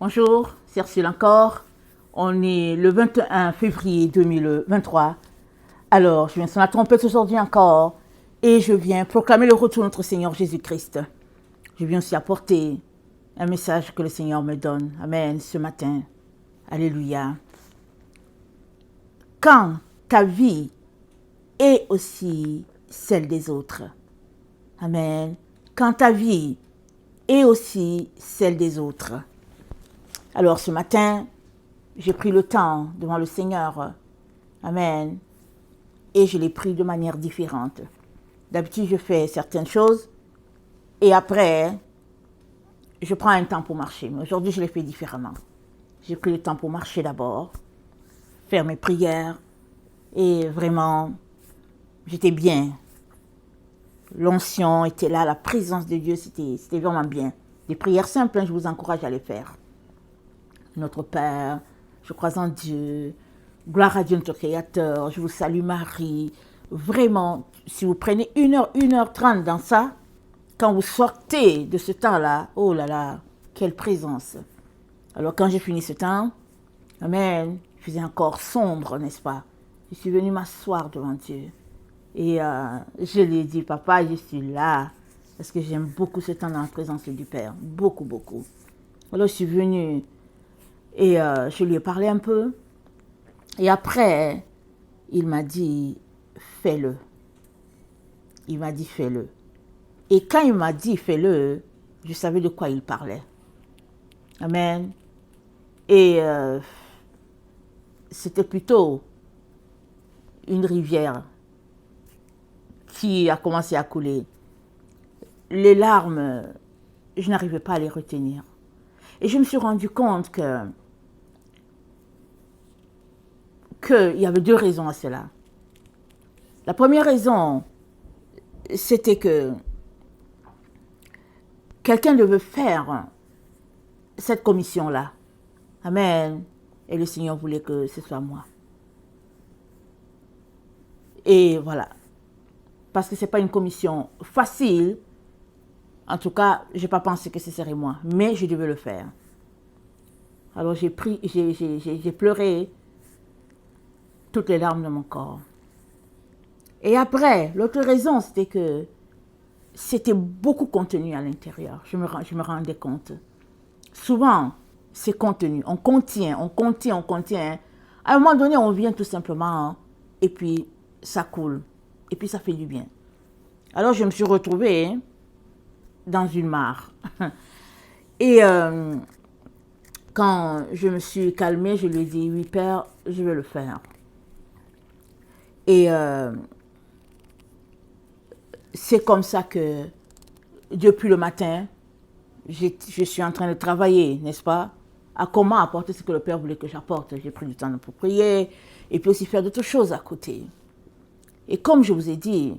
Bonjour, c'est Ursule encore. On est le 21 février 2023. Alors, je viens sur la trompette aujourd'hui encore et je viens proclamer le retour de notre Seigneur Jésus-Christ. Je viens aussi apporter un message que le Seigneur me donne. Amen, ce matin. Alléluia. Quand ta vie est aussi celle des autres. Amen. Quand ta vie est aussi celle des autres. Alors ce matin, j'ai pris le temps devant le Seigneur. Amen. Et je l'ai pris de manière différente. D'habitude, je fais certaines choses et après, je prends un temps pour marcher. Mais aujourd'hui, je l'ai fait différemment. J'ai pris le temps pour marcher d'abord, faire mes prières et vraiment, j'étais bien. L'onction était là, la présence de Dieu, c'était vraiment bien. Des prières simples, je vous encourage à les faire. Notre Père, je crois en Dieu, gloire à Dieu notre Créateur, je vous salue Marie. Vraiment, si vous prenez 1h30 dans ça, quand vous sortez de ce temps-là, oh là là, quelle présence. Alors quand j'ai fini ce temps, amen, je faisais encore sombre, n'est-ce pas? Je suis venue m'asseoir devant Dieu. Et je lui ai dit, papa, je suis là, parce que j'aime beaucoup ce temps dans la présence du Père, beaucoup, beaucoup. Alors je suis venue et je lui ai parlé un peu. Et après, il m'a dit, fais-le. Il m'a dit, fais-le. Et quand il m'a dit, fais-le, je savais de quoi il parlait. Amen. Et c'était plutôt une rivière qui a commencé à couler. Les larmes, je n'arrivais pas à les retenir. Et je me suis rendu compte qu'il y avait deux raisons à cela. La première raison, c'était que quelqu'un devait faire cette commission-là. Amen. Et le Seigneur voulait que ce soit moi. Et voilà. Parce que ce n'est pas une commission facile. En tout cas, je n'ai pas pensé que ce serait moi. Mais je devais le faire. Alors j'ai pleuré toutes les larmes de mon corps. Et après, l'autre raison, c'était que c'était beaucoup contenu à l'intérieur. Je me rendais compte. Souvent, c'est contenu. On contient. À un moment donné, on vient tout simplement et puis ça coule. Et puis ça fait du bien. Alors je me suis retrouvée dans une mare. Et quand je me suis calmée, je lui ai dit, oui Père, je vais le faire. Et c'est comme ça que depuis le matin, je suis en train de travailler, n'est-ce pas, à comment apporter ce que le Père voulait que j'apporte. J'ai pris du temps pour prier et puis aussi faire d'autres choses à côté. Et comme je vous ai dit,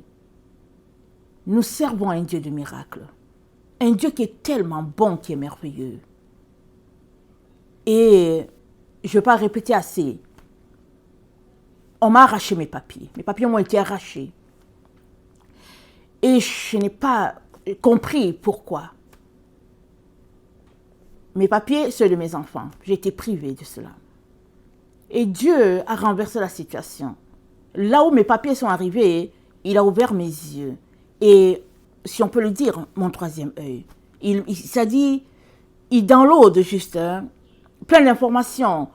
nous servons un Dieu de miracles. Un Dieu qui est tellement bon, qui est merveilleux. Et je ne vais pas répéter assez. On m'a arraché mes papiers. Mes papiers m'ont été arrachés. Et je n'ai pas compris pourquoi. Mes papiers, ceux de mes enfants. J'ai été privée de cela. Et Dieu a renversé la situation. Là où mes papiers sont arrivés, il a ouvert mes yeux. Et, si on peut le dire, mon troisième œil. Il download juste plein d'informations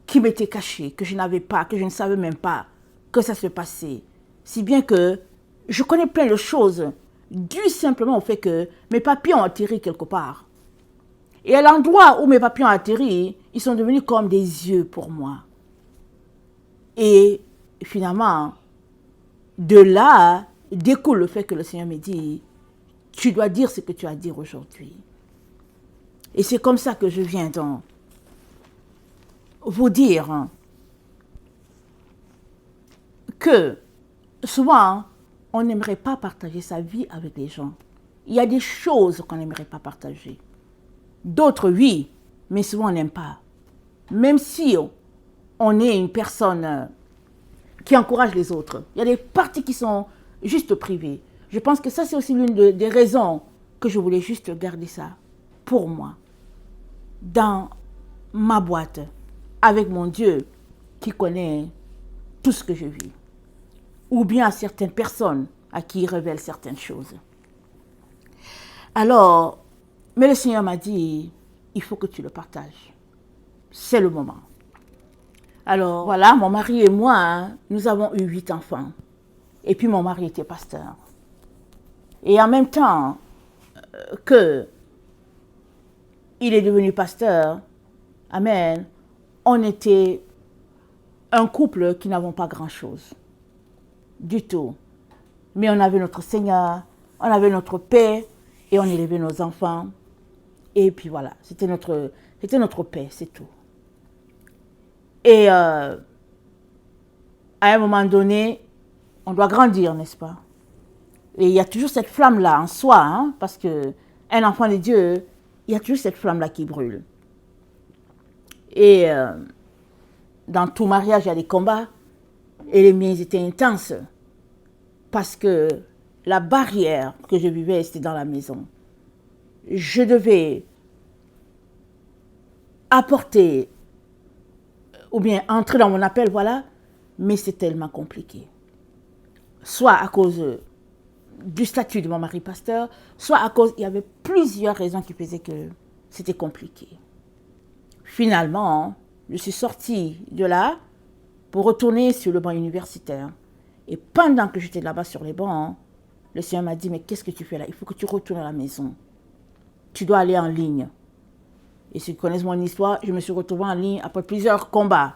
qui m'étaient cachées, que je n'avais pas, que je ne savais même pas que ça se passait. Si bien que je connais plein de choses dues simplement au fait que mes papiers ont atterri quelque part. Et à l'endroit où mes papiers ont atterri, ils sont devenus comme des yeux pour moi. Et finalement, de là découle le fait que le Seigneur me dit, tu dois dire ce que tu as à dire aujourd'hui. Et c'est comme ça que je viens donc vous dire que souvent, on n'aimerait pas partager sa vie avec les gens. Il y a des choses qu'on n'aimerait pas partager. D'autres, oui, mais souvent on n'aime pas. Même si on est une personne qui encourage les autres. Il y a des parties qui sont juste privées. Je pense que ça, c'est aussi l'une des raisons que je voulais juste garder ça pour moi. Dans ma boîte avec mon Dieu qui connaît tout ce que je vis. Ou bien à certaines personnes à qui il révèle certaines choses. Alors, mais le Seigneur m'a dit, il faut que tu le partages. C'est le moment. Alors, voilà, mon mari et moi, nous avons eu 8 enfants. Et puis mon mari était pasteur. Et en même temps que il est devenu pasteur, amen, on était un couple qui n'avons pas grand-chose. Du tout. Mais on avait notre Seigneur, on avait notre paix et on élevait nos enfants. Et puis voilà, c'était notre paix, c'est tout. Et à un moment donné, on doit grandir, n'est-ce pas? Et il y a toujours cette flamme-là en soi, hein, parce qu'un enfant de Dieu, il y a toujours cette flamme-là qui brûle. Et dans tout mariage, il y a des combats. Et les miens étaient intenses. Parce que la barrière que je vivais, c'était dans la maison. Je devais apporter, ou bien entrer dans mon appel, voilà, mais c'est tellement compliqué. Soit à cause du statut de mon mari pasteur, soit à cause, il y avait plusieurs raisons qui faisaient que c'était compliqué. Finalement, je suis sortie de là pour retourner sur le banc universitaire. Et pendant que j'étais là-bas sur les bancs, le Seigneur m'a dit, mais qu'est-ce que tu fais là? Il faut que tu retournes à la maison. Tu dois aller en ligne. Et ceux qui connaissent mon histoire, je me suis retrouvée en ligne après plusieurs combats.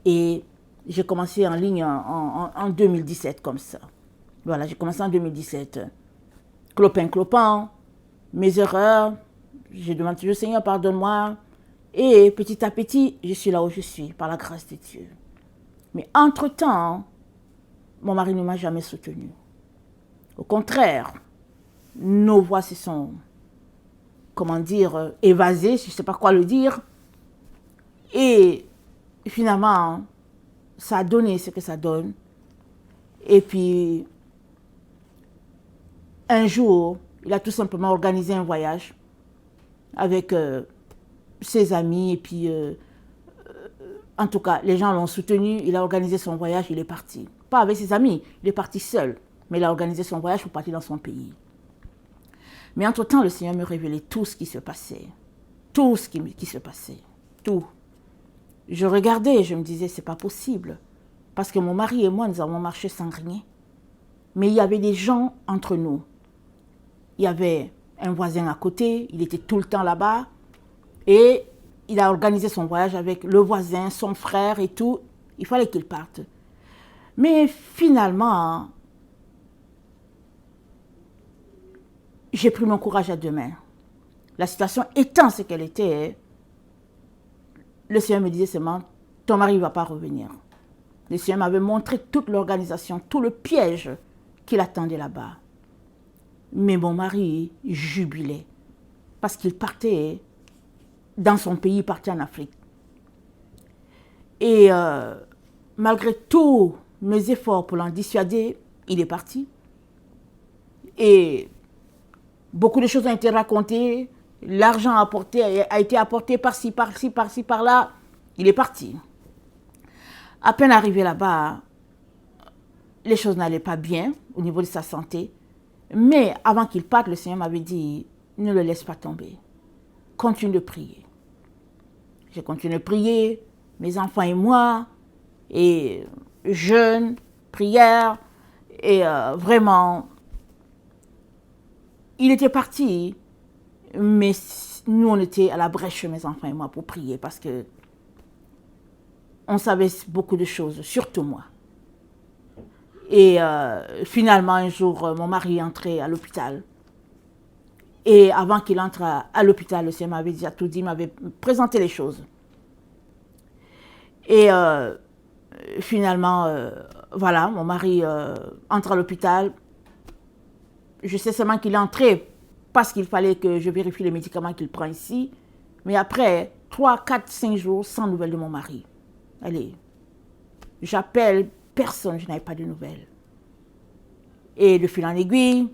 Et j'ai commencé en ligne en 2017 comme ça. Voilà, j'ai commencé en 2017. Clopin, mes erreurs, je demande toujours, Seigneur, pardonne-moi. Et petit à petit, je suis là où je suis, par la grâce de Dieu. Mais entre-temps, mon mari ne m'a jamais soutenue. Au contraire, nos voix se sont, comment dire, évasées, je ne sais pas quoi le dire. Et finalement, ça a donné ce que ça donne. Et puis, un jour, il a tout simplement organisé un voyage avec ses amis. Et puis, en tout cas, les gens l'ont soutenu. Il a organisé son voyage, il est parti. Pas avec ses amis, il est parti seul. Mais il a organisé son voyage pour partir dans son pays. Mais entre-temps, le Seigneur me révélait tout ce qui se passait. Tout ce qui se passait. Tout. Je regardais et je me disais, c'est pas possible. Parce que mon mari et moi, nous avons marché sans rien. Mais il y avait des gens entre nous. Il y avait un voisin à côté, il était tout le temps là-bas. Et il a organisé son voyage avec le voisin, son frère et tout. Il fallait qu'il parte. Mais finalement, j'ai pris mon courage à deux mains. La situation étant ce qu'elle était, le Seigneur me disait seulement, ton mari ne va pas revenir. Le Seigneur m'avait montré toute l'organisation, tout le piège qu'il attendait là-bas. Mais mon mari jubilait parce qu'il partait dans son pays, il partait en Afrique. Et malgré tous mes efforts pour l'en dissuader, il est parti. Et beaucoup de choses ont été racontées, l'argent a été apporté par-ci, par-là, il est parti. À peine arrivé là-bas, les choses n'allaient pas bien au niveau de sa santé. Mais avant qu'il parte, le Seigneur m'avait dit, ne le laisse pas tomber. Continue de prier. J'ai continué de prier, mes enfants et moi, et jeûne, prière, et vraiment, il était parti, mais nous on était à la brèche, mes enfants et moi, pour prier, parce que on savait beaucoup de choses, surtout moi. Et finalement, un jour, mon mari est entré à l'hôpital. Et avant qu'il entre à l'hôpital, le Seigneur m'avait déjà tout dit, m'avait présenté les choses. Et finalement, voilà, mon mari entre à l'hôpital. Je sais seulement qu'il est entré parce qu'il fallait que je vérifie les médicaments qu'il prend ici. Mais après 3, 4, 5 jours sans nouvelles de mon mari. Allez, j'appelle personne, je n'avais pas de nouvelles. Et de fil en aiguille,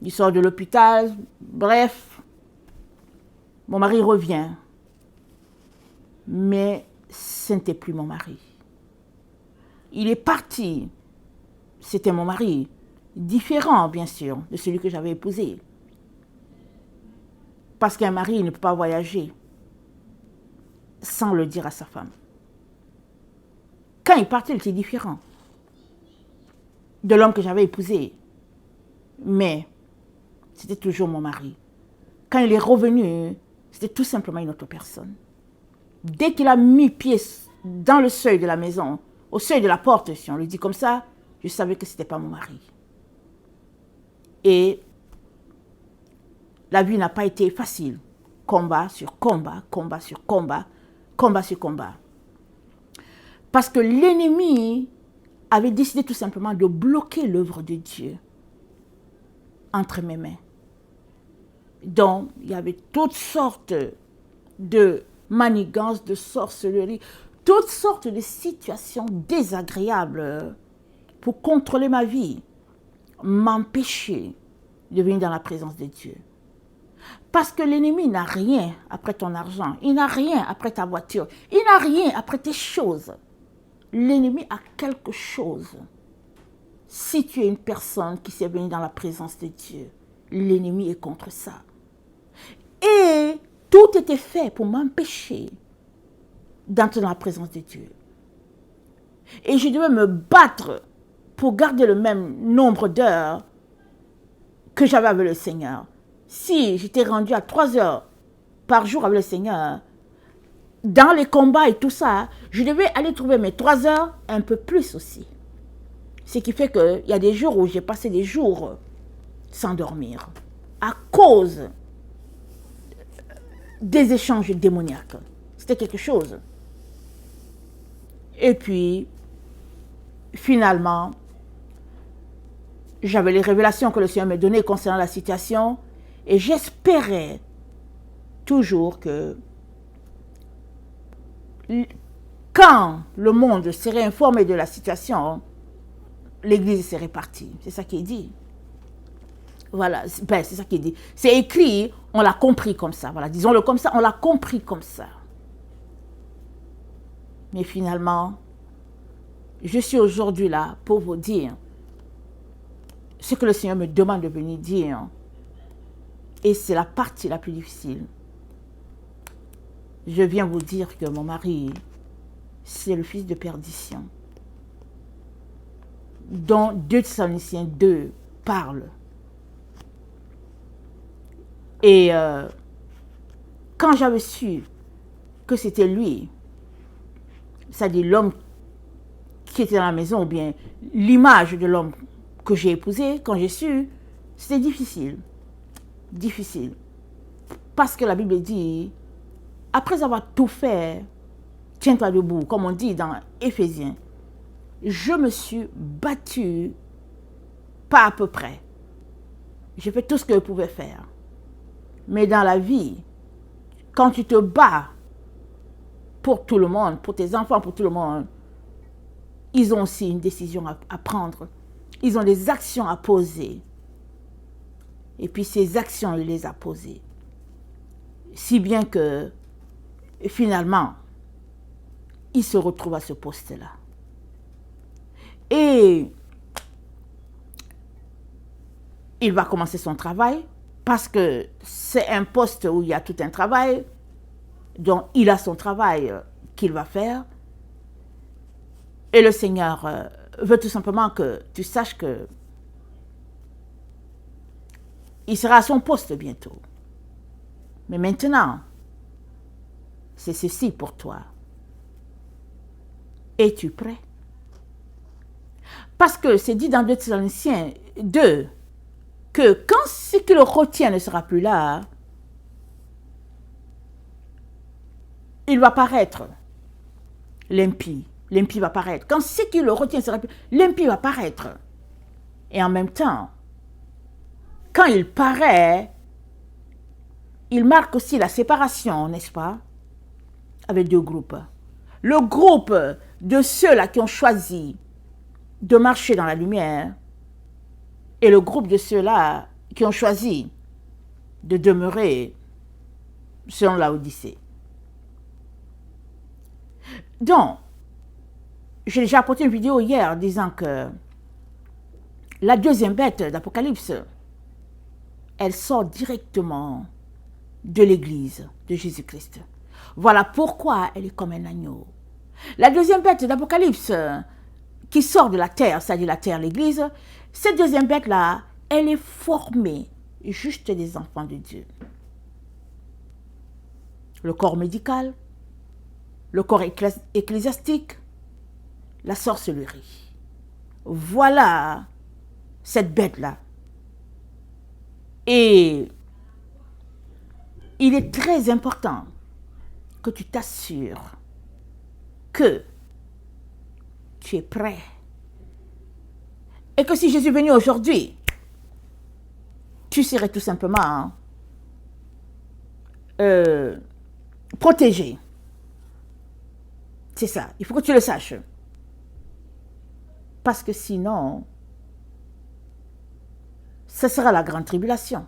il sort de l'hôpital, bref, mon mari revient. mais ce n'était plus mon mari. Il est parti. C'était mon mari, différent bien sûr de celui que j'avais épousé. Parce qu'un mari ne peut pas voyager sans le dire à sa femme. Quand il partait, il était différent de l'homme que j'avais épousé. Mais c'était toujours mon mari. Quand il est revenu, c'était tout simplement une autre personne. Dès qu'il a mis pied dans le seuil de la maison, au seuil de la porte, si on le dit comme ça, je savais que ce n'était pas mon mari. Et la vie n'a pas été facile. Combat sur combat, combat sur combat, combat sur combat. Parce que l'ennemi avait décidé tout simplement de bloquer l'œuvre de Dieu entre mes mains. Donc, il y avait toutes sortes de manigances, de sorcellerie, toutes sortes de situations désagréables pour contrôler ma vie, m'empêcher de venir dans la présence de Dieu. Parce que l'ennemi n'a rien après ton argent, il n'a rien après ta voiture, il n'a rien après tes choses. L'ennemi a quelque chose. Si tu es une personne qui s'est venue dans la présence de Dieu, l'ennemi est contre ça. Et tout était fait pour m'empêcher d'entrer dans la présence de Dieu. Et je devais me battre pour garder le même nombre d'heures que j'avais avec le Seigneur. Si j'étais rendu à 3 heures par jour avec le Seigneur, dans les combats et tout ça, je devais aller trouver mes 3 heures un peu plus aussi. Ce qui fait qu'il y a des jours où j'ai passé des jours sans dormir à cause des échanges démoniaques. C'était quelque chose. Et puis, finalement, j'avais les révélations que le Seigneur me donnait concernant la situation et j'espérais toujours que quand le monde serait informé de la situation, l'Église serait partie. C'est ça qui est dit. Voilà, c'est ça qui est dit. C'est écrit, on l'a compris comme ça. Voilà, disons-le comme ça, on l'a compris comme ça. Mais finalement, je suis aujourd'hui là pour vous dire ce que le Seigneur me demande de venir dire. Et c'est la partie la plus difficile. Je viens vous dire que mon mari, c'est le fils de perdition, dont 2 Thessaloniciens 2 parle. Et quand j'avais su que c'était lui, c'est-à-dire l'homme qui était dans la maison, ou bien l'image de l'homme que j'ai épousé, quand j'ai su, c'était difficile. Difficile. Parce que la Bible dit, après avoir tout fait, tiens-toi debout, comme on dit dans Éphésiens, je me suis battue, pas à peu près. J'ai fait tout ce que je pouvais faire. Mais dans la vie, quand tu te bats pour tout le monde, pour tes enfants, pour tout le monde, ils ont aussi une décision à prendre. Ils ont des actions à poser. Et puis ces actions, il les a posées. Si bien que, finalement, il se retrouve à ce poste-là. Et il va commencer son travail parce que c'est un poste où il y a tout un travail. Donc, il a son travail qu'il va faire. Et le Seigneur veut tout simplement que tu saches que il sera à son poste bientôt. Mais maintenant, c'est ceci pour toi. Es-tu prêt? Parce que c'est dit dans 2 Thessaloniciens 2 que quand ce qui le retient ne sera plus là, il va paraître l'impie. L'impie va paraître. Quand ce qui le retient ne sera plus, l'impie va paraître. Et en même temps, quand il paraît, il marque aussi la séparation, n'est-ce pas, avec 2 groupes. Le groupe de ceux-là qui ont choisi de marcher dans la lumière et le groupe de ceux-là qui ont choisi de demeurer selon la Odyssée. Donc, j'ai déjà apporté une vidéo hier disant que la deuxième bête d'Apocalypse, elle sort directement de l'Église de Jésus-Christ. Voilà pourquoi elle est comme un agneau. La deuxième bête d'Apocalypse qui sort de la terre, c'est-à-dire la terre, l'Église, cette deuxième bête-là, elle est formée juste des enfants de Dieu. Le corps médical, le corps ecclésiastique, la sorcellerie. Voilà cette bête-là. Et il est très important que tu t'assures que tu es prêt. Et que si Jésus est venu aujourd'hui, tu serais tout simplement protégé. C'est ça, il faut que tu le saches. Parce que sinon, ce sera la grande tribulation.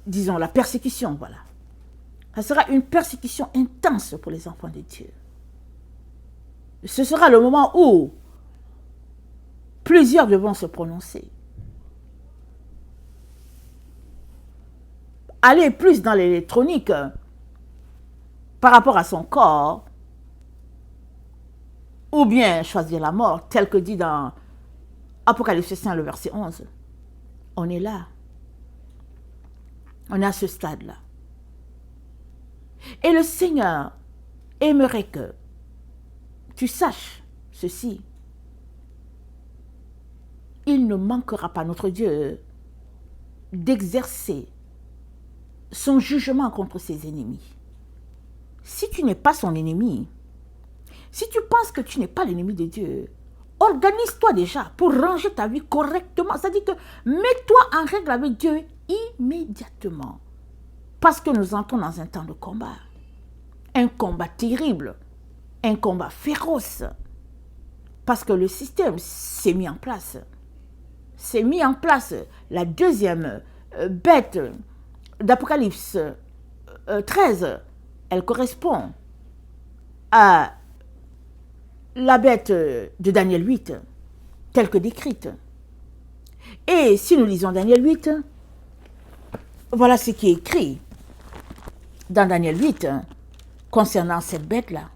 Disons la persécution, voilà. Ça sera une persécution intense pour les enfants de Dieu. Ce sera le moment où plusieurs devront se prononcer. Aller plus dans l'électronique par rapport à son corps, ou bien choisir la mort, tel que dit dans Apocalypse 5, le verset 11. On est là. On est à ce stade-là. Et le Seigneur aimerait que tu saches ceci. Il ne manquera pas, notre Dieu, d'exercer son jugement contre ses ennemis. Si tu n'es pas son ennemi, si tu penses que tu n'es pas l'ennemi de Dieu, organise-toi déjà pour ranger ta vie correctement. C'est-à-dire que mets-toi en règle avec Dieu immédiatement. Parce que nous entrons dans un temps de combat. Un combat terrible. Un combat féroce. Parce que le système s'est mis en place. C'est mis en place. La deuxième bête d'Apocalypse 13, elle correspond à la bête de Daniel 8, telle que décrite. Et si nous lisons Daniel 8, voilà ce qui est écrit dans Daniel 8 concernant cette bête-là.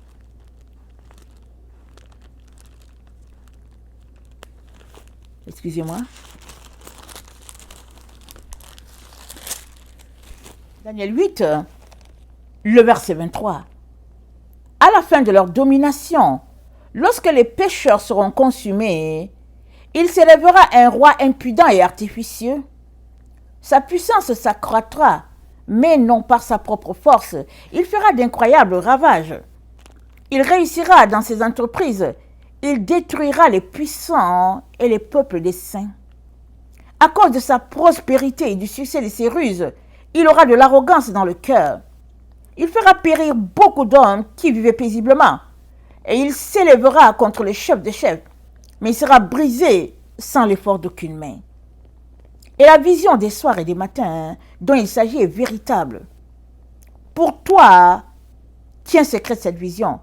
Excusez-moi. Daniel 8, le verset 23. À la fin de leur domination, lorsque les pécheurs seront consumés, il s'élèvera un roi impudent et artificieux. Sa puissance s'accroîtra, mais non par sa propre force. Il fera d'incroyables ravages. Il réussira dans ses entreprises. Il détruira les puissants et les peuples des saints. À cause de sa prospérité et du succès de ses ruses, il aura de l'arrogance dans le cœur. Il fera périr beaucoup d'hommes qui vivaient paisiblement. Et il s'élèvera contre les chefs des chefs, mais il sera brisé sans l'effort d'aucune main. Et la vision des soirs et des matins dont il s'agit est véritable. Pour toi, tiens secrète cette vision,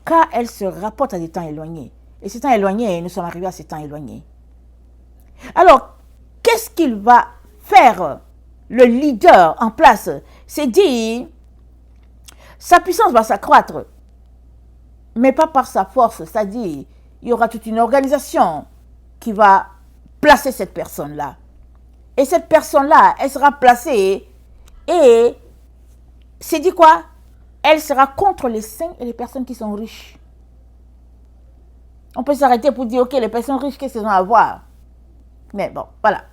car elle se rapporte à des temps éloignés. Et ces temps éloignés, nous sommes arrivés à ces temps éloignés. Alors, qu'est-ce qu'il va faire, le leader en place? C'est dire, sa puissance va s'accroître, mais pas par sa force. C'est-à-dire, il y aura toute une organisation qui va placer cette personne-là. Et cette personne-là, elle sera placée et c'est dit quoi? Elle sera contre les saints et les personnes qui sont riches. On peut s'arrêter pour dire, ok, les personnes riches, qu'est-ce qu'elles ont à voir? Mais bon, voilà.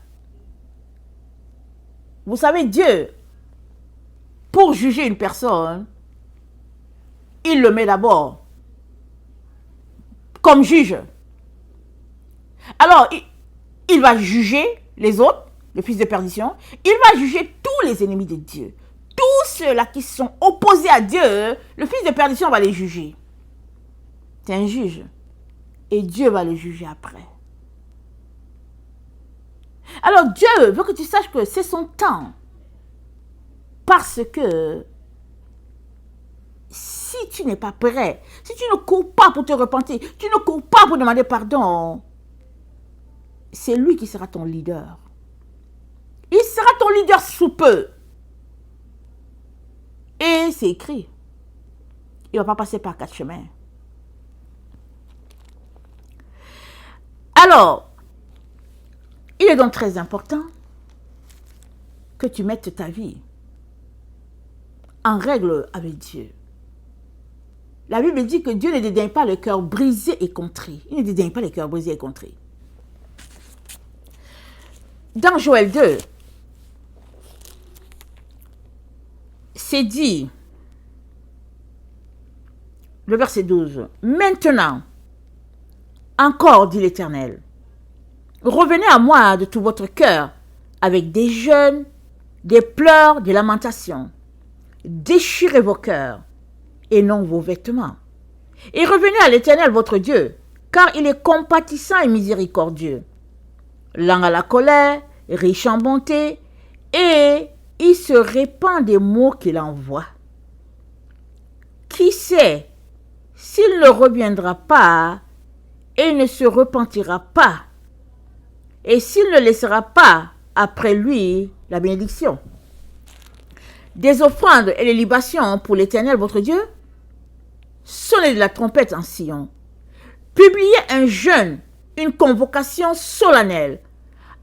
Vous savez, Dieu, pour juger une personne, il le met d'abord comme juge. Alors, il va juger les autres, les fils de perdition. Il va juger tous les ennemis de Dieu. Tous ceux-là qui sont opposés à Dieu, le fils de perdition va les juger. C'est un juge. Et Dieu va les juger après. Alors Dieu veut que tu saches que c'est son temps. Parce que si tu n'es pas prêt, si tu ne cours pas pour te repentir, tu ne cours pas pour demander pardon, c'est lui qui sera ton leader. Il sera ton leader sous peu. Et c'est écrit. Il ne va pas passer par 4 chemins. Alors, il est donc très important que tu mettes ta vie en règle avec Dieu. La Bible dit que Dieu ne dédaigne pas le cœur brisé et contrit. Il ne dédaigne pas le cœur brisé et contrit. Dans Joël 2, c'est dit, le verset 12, « Maintenant, encore, dit l'Éternel, revenez à moi de tout votre cœur, avec des jeûnes, des pleurs, des lamentations. Déchirez vos cœurs et non vos vêtements. Et revenez à l'Éternel votre Dieu, car il est compatissant et miséricordieux, lent à la colère, riche en bonté, et il se répand des mots qu'il envoie. Qui sait s'il ne reviendra pas et ne se repentira pas, et s'il ne laissera pas après lui la bénédiction. Des offrandes et des libations pour l'Éternel votre Dieu, sonnez de la trompette en Sion, publiez un jeûne, une convocation solennelle,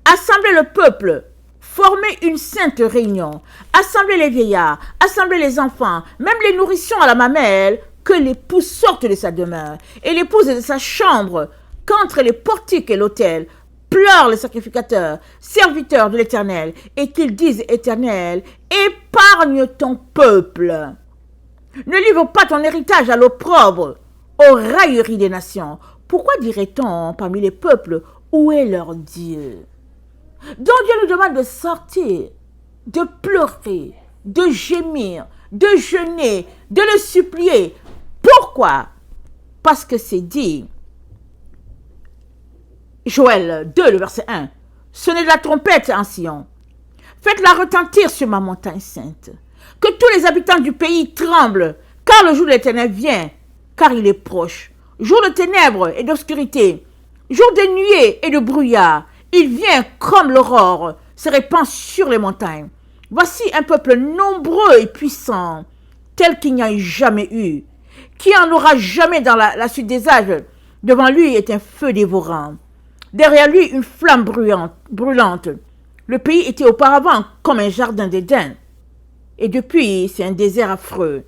assemblez le peuple, formez une sainte réunion, assemblez les vieillards, assemblez les enfants, même les nourrissons à la mamelle, que l'époux sorte de sa demeure, et l'épouse de sa chambre, qu'entre les portiques et l'autel, pleurent les sacrificateurs, serviteurs de l'Éternel, et qu'ils disent, Éternel, épargne ton peuple. Ne livre pas ton héritage à l'opprobre, aux railleries des nations. Pourquoi dirait-on parmi les peuples, où est leur Dieu? Donc Dieu nous demande de sortir, de pleurer, de gémir, de jeûner, de le supplier. Pourquoi? Parce que c'est dit, Joël 2, le verset 1, sonnez de la trompette en Sion, faites-la retentir sur ma montagne sainte, que tous les habitants du pays tremblent, car le jour de l'Éternel vient, car il est proche, jour de ténèbres et d'obscurité, jour de nuée et de brouillard, il vient comme l'aurore, se répand sur les montagnes. Voici un peuple nombreux et puissant, tel qu'il n'y a jamais eu, qui en aura jamais dans la suite des âges. Devant lui est un feu dévorant, derrière lui une flamme brûlante. Le pays était auparavant comme un jardin d'Éden, et depuis c'est un désert affreux.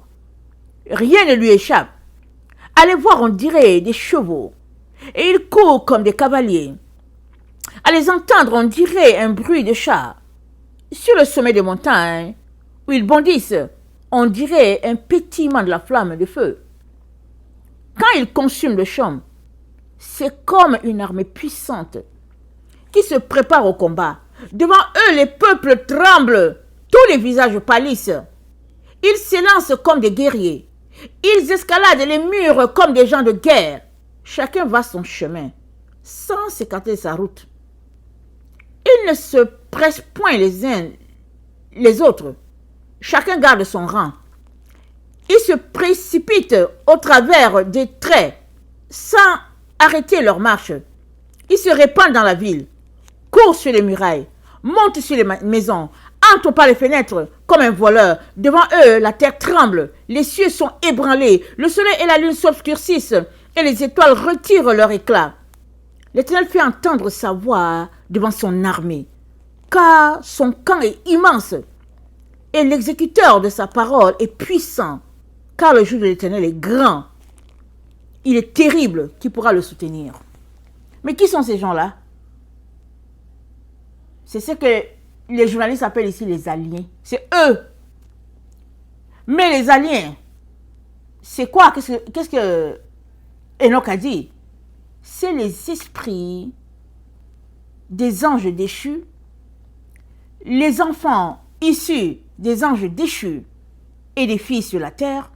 Rien ne lui échappe. Allez voir, on dirait des chevaux, et ils courent comme des cavaliers. À les entendre, on dirait un bruit de chars. Sur le sommet des montagnes, où ils bondissent, on dirait un pétillement de la flamme de feu. Quand ils consument le champ, c'est comme une armée puissante qui se prépare au combat. Devant eux, les peuples tremblent, tous les visages pâlissent. Ils s'élancent comme des guerriers. Ils escaladent les murs comme des gens de guerre. Chacun va son chemin, sans s'écarter de sa route. Ils ne se pressent point les uns les autres. Chacun garde son rang. Ils se précipitent au travers des traits, sans arrêter leur marche. Ils se répandent dans la ville, courent sur les murailles, montent sur les maisons, entrent par les fenêtres comme un voleur. Devant eux, la terre tremble, les cieux sont ébranlés, le soleil et la lune s'obscurcissent, et les étoiles retirent leur éclat. L'Éternel fait entendre sa voix devant son armée, car son camp est immense, et l'exécuteur de sa parole est puissant, car le jour de l'Éternel est grand. Il est terrible, qui pourra le soutenir? Mais qui sont ces gens-là? C'est ce que les journalistes appellent ici les aliens. C'est eux. Mais les aliens, c'est quoi? Qu'est-ce que Enoch a dit? C'est les esprits des anges déchus, les enfants issus des anges déchus et des filles sur la terre.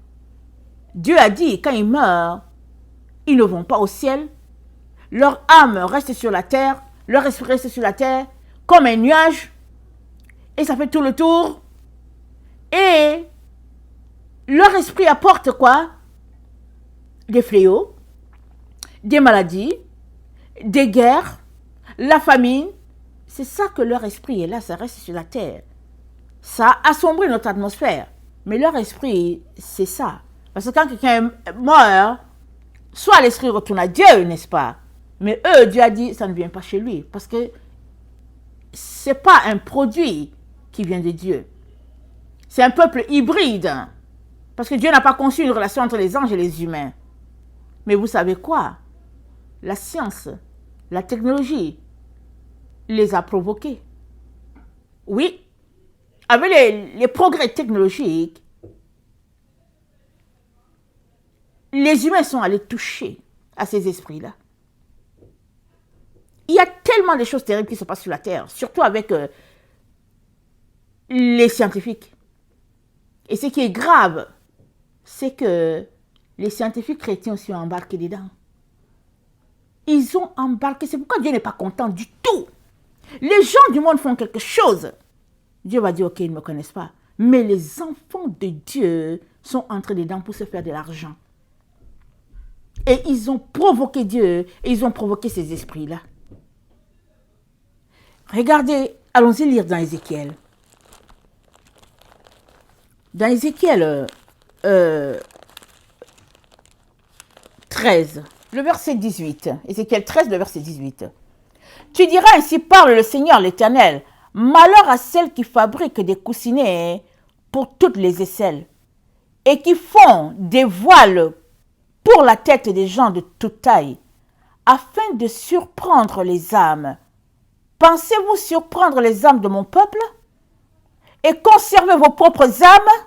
Dieu a dit, quand ils meurent, ils ne vont pas au ciel. Leur âme reste sur la terre, leur esprit reste sur la terre, comme un nuage. Et ça fait tout le tour. Et leur esprit apporte quoi? des fléaux, des maladies, des guerres, la famine. C'est ça que leur esprit est là, ça reste sur la terre. Ça assombrit notre atmosphère. Mais leur esprit, c'est ça. Parce que quand quelqu'un meurt, soit l'esprit retourne à Dieu, n'est-ce pas? Mais eux, Dieu a dit, ça ne vient pas chez lui. Parce que ce n'est pas un produit qui vient de Dieu. C'est un peuple hybride. Parce que Dieu n'a pas conçu une relation entre les anges et les humains. Mais vous savez quoi? La science, la technologie les a provoqués. Oui, avec les progrès technologiques, les humains sont allés toucher à ces esprits-là. Il y a tellement de choses terribles qui se passent sur la Terre, surtout avec les scientifiques. Et ce qui est grave, c'est que les scientifiques chrétiens aussi ont embarqué dedans. Ils ont embarqué, c'est pourquoi Dieu n'est pas content du tout. Les gens du monde font quelque chose. Dieu va dire, ok, ils ne me connaissent pas. Mais les enfants de Dieu sont entrés dedans pour se faire de l'argent. Et ils ont provoqué Dieu, et ils ont provoqué ces esprits-là. Regardez, allons-y lire dans Ézéchiel. Dans Ézéchiel 13, le verset 18. Ézéchiel 13, le verset 18. Tu diras, ainsi parle le Seigneur l'Éternel, malheur à celles qui fabriquent des coussinets pour toutes les aisselles et qui font des voiles pour la tête des gens de toute taille, afin de surprendre les âmes. Pensez-vous surprendre les âmes de mon peuple et conserver vos propres âmes?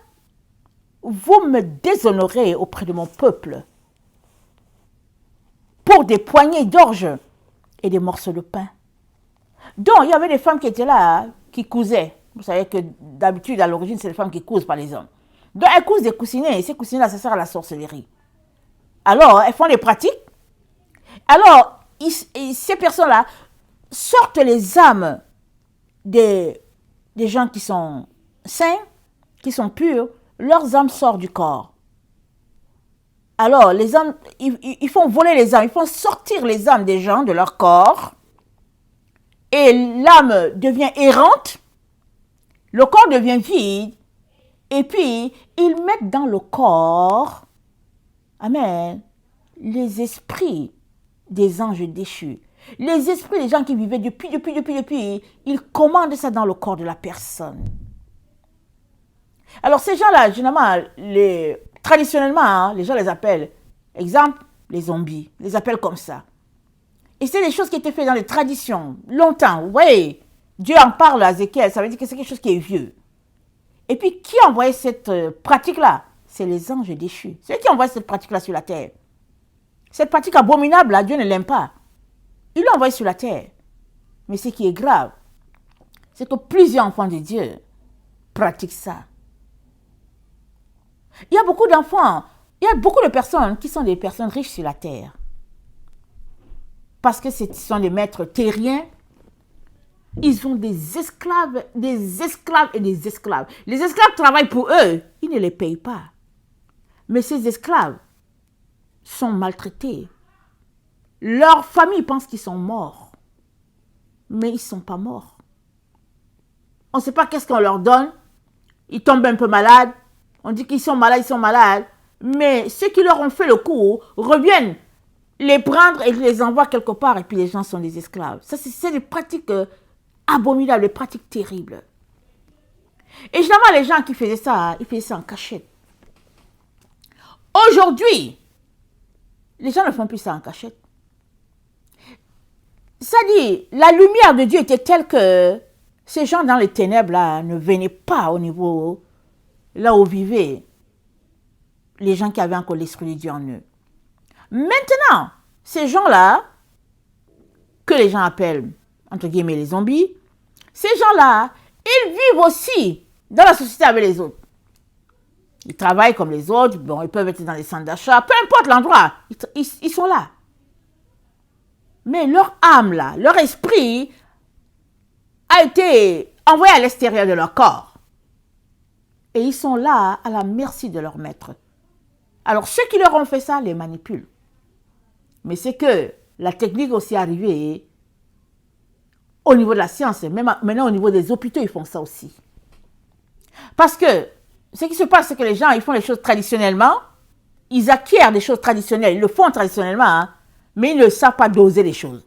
Vous me déshonorez auprès de mon peuple pour des poignées d'orge et des morceaux de pain. Donc, il y avait des femmes qui étaient là, qui cousaient. Vous savez que d'habitude, à l'origine, c'est les femmes qui cousent, pas les hommes. Donc, elles cousent des coussinets, et ces coussinets-là, ça sert à la sorcellerie. Alors, elles font des pratiques. Alors, ces personnes-là sortent les âmes des gens qui sont saints, qui sont purs, leurs âmes sortent du corps. Alors, les âmes, ils font voler les âmes, ils font sortir les âmes des gens de leur corps, et l'âme devient errante, le corps devient vide, et puis ils mettent dans le corps, amen, les esprits des anges déchus. Les esprits des gens qui vivaient depuis, ils commandent ça dans le corps de la personne. Alors ces gens-là, généralement, traditionnellement, les gens les appellent, exemple, les zombies, les appellent comme ça. Et c'est des choses qui étaient faites dans les traditions, longtemps. Oui, Dieu en parle à Ézéchiel, ça veut dire que c'est quelque chose qui est vieux. Et puis, qui a envoyé cette pratique-là? C'est les anges déchus. C'est eux qui ont envoyé cette pratique-là sur la terre. Cette pratique abominable, là, Dieu ne l'aime pas. Il l'a envoyée sur la terre. Mais ce qui est grave, c'est que plusieurs enfants de Dieu pratiquent ça. Il y a beaucoup d'enfants, il y a beaucoup de personnes qui sont des personnes riches sur la terre. Parce que ce sont des maîtres terriens. Ils ont des esclaves et des esclaves. Les esclaves travaillent pour eux, ils ne les payent pas. Mais ces esclaves sont maltraités. Leur famille pense qu'ils sont morts. Mais ils ne sont pas morts. On ne sait pas qu'est-ce qu'on leur donne. Ils tombent un peu malades. On dit qu'ils sont malades. Mais ceux qui leur ont fait le coup reviennent les prendre et les envoient quelque part. Et puis les gens sont des esclaves. Ça, c'est des pratiques abominables, des pratiques terribles. Et généralement, les gens qui faisaient ça, ils faisaient ça en cachette. Aujourd'hui, les gens ne font plus ça en cachette. Ça dit, la lumière de Dieu était telle que ces gens dans les ténèbres là ne venaient pas au niveau là où vivaient les gens qui avaient encore l'esprit de Dieu en eux. Maintenant, ces gens-là, que les gens appellent, entre guillemets, les zombies, ces gens-là, ils vivent aussi dans la société avec les autres. Ils travaillent comme les autres, bon, ils peuvent être dans les centres d'achat, peu importe l'endroit, ils sont là. Mais leur âme, là, leur esprit a été envoyé à l'extérieur de leur corps. Et ils sont là à la merci de leur maître. Alors, ceux qui leur ont fait ça les manipulent. Mais c'est que la technique aussi est arrivée au niveau de la science. Même maintenant, au niveau des hôpitaux, ils font ça aussi. Parce que ce qui se passe, c'est que les gens, ils font les choses traditionnellement. Ils acquièrent des choses traditionnelles. Ils le font traditionnellement, hein, mais ils ne savent pas doser les choses.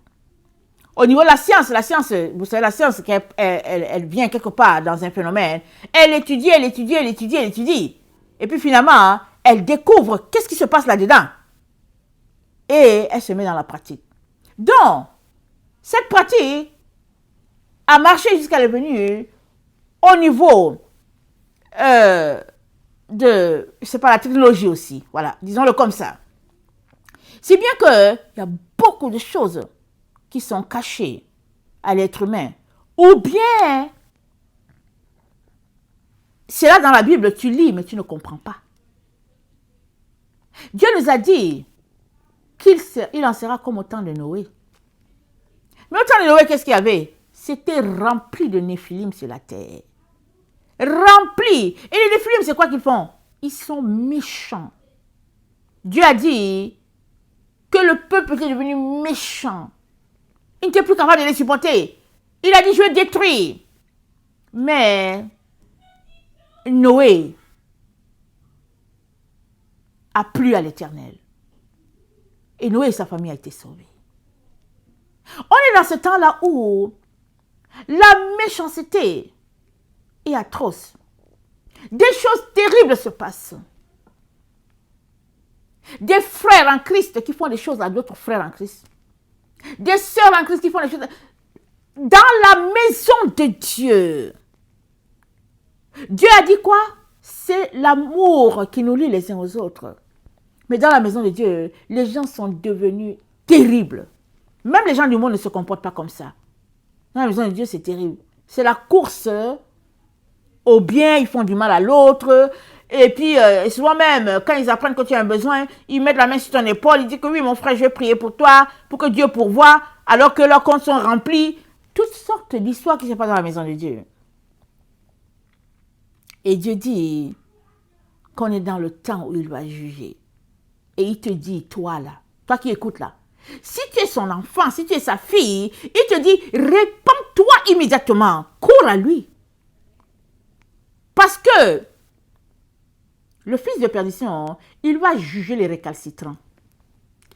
Au niveau de la science, vous savez, la science, elle vient quelque part dans un phénomène. Elle étudie. Et puis finalement, elle découvre qu'est-ce qui se passe là-dedans. Et elle se met dans la pratique. Donc, cette pratique a marché jusqu'à la venue au niveau de, je sais pas, la technologie aussi. Voilà, disons-le comme ça. Si bien qu'il y a beaucoup de choses qui sont cachées à l'être humain. Ou bien, c'est là dans la Bible, tu lis, mais tu ne comprends pas. Dieu nous a dit qu'il en sera comme au temps de Noé. Mais au temps de Noé, qu'est-ce qu'il y avait? C'était rempli de néphilim sur la terre. Rempli. Et les néphilim, c'est quoi qu'ils font? Ils sont méchants. Dieu a dit que le peuple était devenu méchant. Il n'était plus capable de les supporter. Il a dit, je vais détruire. Mais Noé a plu à l'Éternel. Et Noé et sa famille ont été sauvés. On est dans ce temps-là où la méchanceté est atroce. Des choses terribles se passent. Des frères en Christ qui font des choses à d'autres frères en Christ. Des sœurs en Christ qui font des choses dans la maison de Dieu. Dieu a dit quoi? C'est l'amour qui nous lie les uns aux autres. Mais dans la maison de Dieu, les gens sont devenus terribles. Même les gens du monde ne se comportent pas comme ça. Dans la maison de Dieu, c'est terrible. C'est la course au bien, ils font du mal à l'autre. Et puis, souvent même, quand ils apprennent que tu as un besoin, ils mettent la main sur ton épaule, ils disent que oui, mon frère, je vais prier pour toi, pour que Dieu pourvoie, alors que leurs comptes sont remplis. Toutes sortes d'histoires qui se passent dans la maison de Dieu. Et Dieu dit qu'on est dans le temps où il va juger. Et il te dit, toi là, toi qui écoutes là, si tu es son enfant, si tu es sa fille, il te dit, répands-toi immédiatement, cours à lui. Parce que le fils de perdition, il va juger les récalcitrants.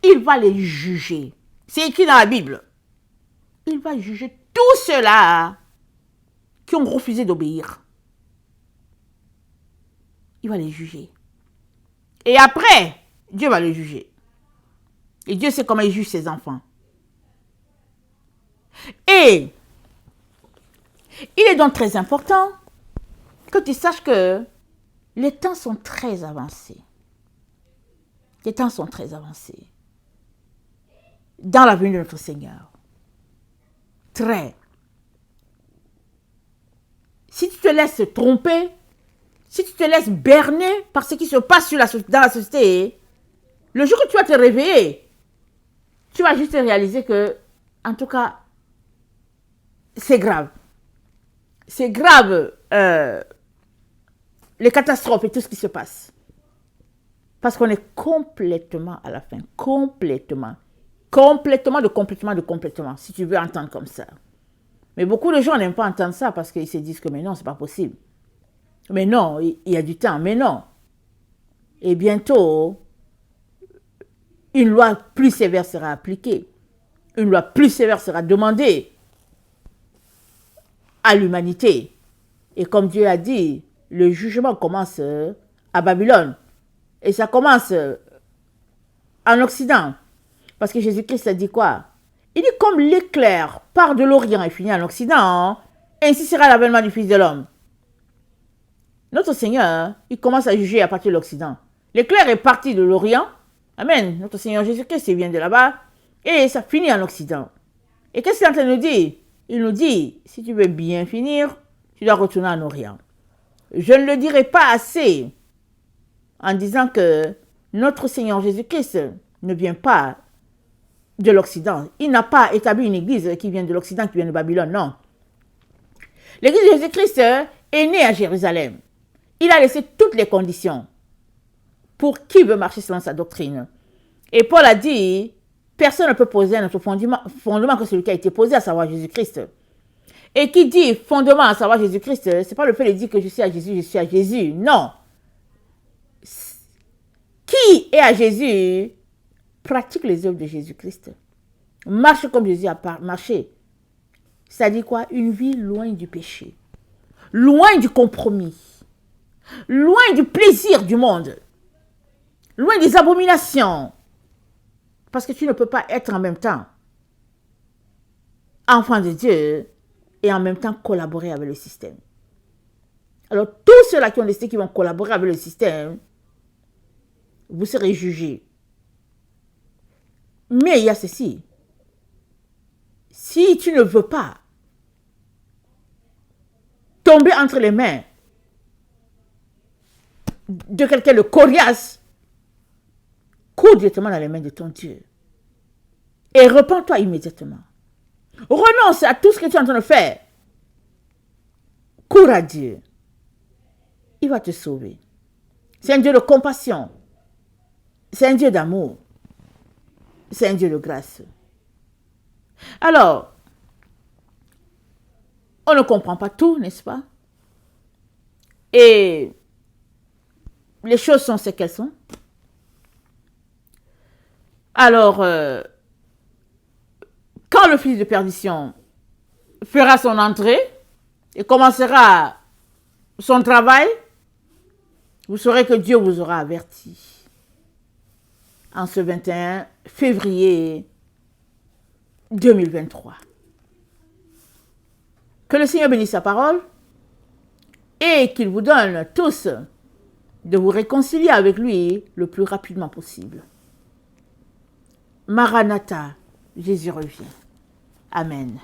Il va les juger. C'est écrit dans la Bible. Il va juger tous ceux-là qui ont refusé d'obéir. Il va les juger. Et après, Dieu va les juger. Et Dieu sait comment il juge ses enfants. Et il est donc très important que tu saches que les temps sont très avancés. Les temps sont très avancés. Dans la venue de notre Seigneur. Très. Si tu te laisses tromper, si tu te laisses berner par ce qui se passe dans la société, le jour où tu vas te réveiller, tu vas juste réaliser que, en tout cas, c'est grave. C'est grave, les catastrophes et tout ce qui se passe. Parce qu'on est complètement à la fin. Complètement. Complètement, si tu veux entendre comme ça. Mais beaucoup de gens n'aiment pas entendre ça parce qu'ils se disent que mais non, c'est pas possible. Mais non, il y a du temps, mais non. Et bientôt, une loi plus sévère sera appliquée. Une loi plus sévère sera demandée à l'humanité. Et comme Dieu a dit, le jugement commence à Babylone. Et ça commence en Occident. Parce que Jésus-Christ a dit quoi? Il dit comme l'éclair part de l'Orient et finit en Occident, ainsi sera l'avènement du Fils de l'homme. Notre Seigneur, il commence à juger à partir de l'Occident. L'éclair est parti de l'Orient. Amen. Notre Seigneur Jésus-Christ, il vient de là-bas. Et ça finit en Occident. Et qu'est-ce qu'il est en train de nous dire? Il nous dit, si tu veux bien finir, tu dois retourner en Orient. Je ne le dirai pas assez en disant que notre Seigneur Jésus-Christ ne vient pas de l'Occident. Il n'a pas établi une église qui vient de l'Occident, qui vient de Babylone, non. L'église de Jésus-Christ est née à Jérusalem. Il a laissé toutes les conditions. pour qui veut marcher selon sa doctrine. Et Paul a dit, personne ne peut poser un autre fondement que celui qui a été posé, à savoir Jésus-Christ. Et qui dit fondement, à savoir Jésus-Christ, ce n'est pas le fait de dire que je suis à Jésus, je suis à Jésus. Non. Qui est à Jésus pratique les œuvres de Jésus-Christ. Marche comme Jésus a marché. C'est-à-dire quoi? Une vie loin du péché. Loin du compromis. Loin du plaisir du monde. Loin des abominations. Parce que tu ne peux pas être en même temps enfant de Dieu et en même temps collaborer avec le système. Alors, tous ceux-là qui ont décidé qu'ils vont collaborer avec le système, vous serez jugés. Mais il y a ceci. Si tu ne veux pas tomber entre les mains de quelqu'un de coriace, cours directement dans les mains de ton Dieu. Et repens-toi immédiatement. Renonce à tout ce que tu es en train de faire. Cours à Dieu. Il va te sauver. C'est un Dieu de compassion. C'est un Dieu d'amour. C'est un Dieu de grâce. Alors, on ne comprend pas tout, n'est-ce pas? Et les choses sont ce qu'elles sont. Alors, quand le fils de perdition fera son entrée et commencera son travail, vous saurez que Dieu vous aura averti. En ce 21 février 2023. Que le Seigneur bénisse sa parole et qu'il vous donne tous de vous réconcilier avec lui le plus rapidement possible. Maranatha, Jésus revient. Amen.